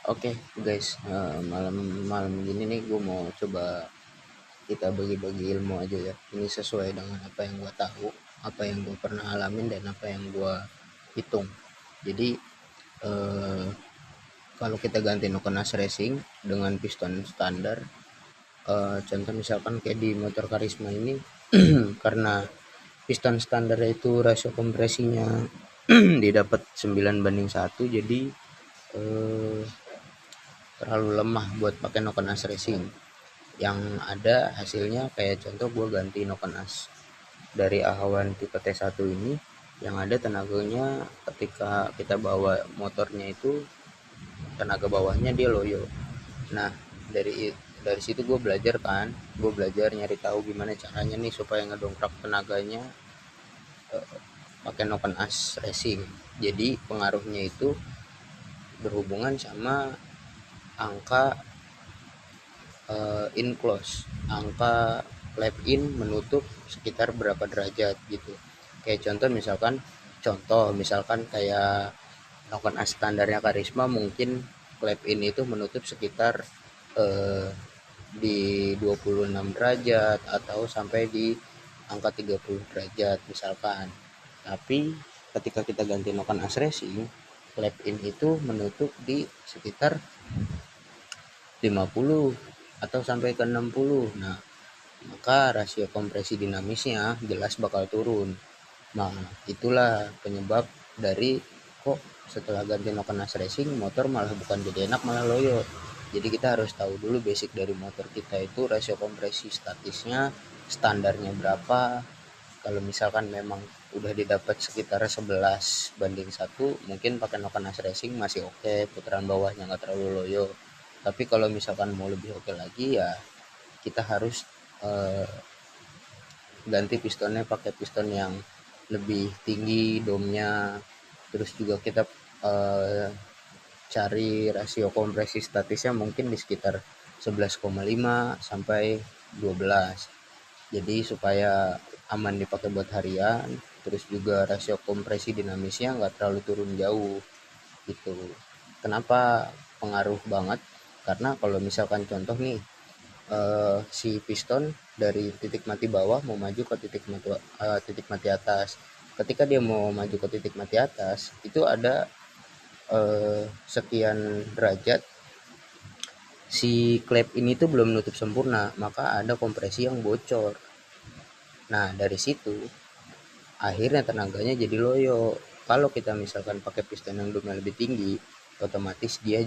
Oke guys, malam-malam gini nih gue mau coba kita bagi-bagi ilmu aja ya. Ini sesuai dengan apa yang gue tahu, apa yang gue pernah alamin dan apa yang gue hitung. Jadi eh, kalau kita ganti Nokonas Racing dengan piston standar, contoh misalkan kayak di motor Karisma ini, karena piston standar itu rasio kompresinya didapat 9:1, jadi eh, terlalu lemah buat pakai Nokonas Racing. Yang ada hasilnya kayak contoh gue ganti Nokonas dari Ahawan tipe T1 ini, yang ada tenaganya ketika kita bawa motornya itu tenaga bawahnya dia loyo. Nah, dari situ gue belajar nyari tahu gimana caranya nih supaya ngedongkrak tenaganya pakai Nokonas Racing. Jadi pengaruhnya itu berhubungan sama angka in close, angka lap in menutup sekitar berapa derajat gitu. Kayak contoh misalkan kayak token as standarnya Karisma, mungkin lap in itu menutup sekitar eh, di 26 derajat atau sampai di angka 30 derajat misalkan. Tapi ketika kita ganti Nokan As Racing, lap in itu menutup di sekitar 50 atau sampai ke 60. Nah, maka rasio kompresi dinamisnya jelas bakal turun. Nah, itulah penyebab dari kok setelah ganti Nokonas Racing motor malah bukan jadi enak, malah loyo. Jadi kita harus tahu dulu basic dari motor kita itu rasio kompresi statisnya standarnya berapa. Kalau misalkan memang udah didapat sekitar 11:1, mungkin pakai Nokonas Racing masih oke, putaran bawahnya nggak terlalu loyo. Tapi kalau misalkan mau lebih oke lagi ya kita harus eh, ganti pistonnya pakai piston yang lebih tinggi domnya. Terus juga kita eh, cari rasio kompresi statisnya mungkin di sekitar 11,5 sampai 12. Jadi supaya aman dipakai buat harian, terus juga rasio kompresi dinamisnya nggak terlalu turun jauh gitu. Kenapa pengaruh banget? Karena kalau misalkan contoh nih, si piston dari titik mati bawah mau maju ke titik mati atas. Ketika dia mau maju ke titik mati atas, itu ada sekian derajat si klep ini tuh belum nutup sempurna, maka ada kompresi yang bocor. Nah, dari situ akhirnya tenaganya jadi loyo. Kalau kita misalkan pakai piston yang domnya lebih tinggi, otomatis dia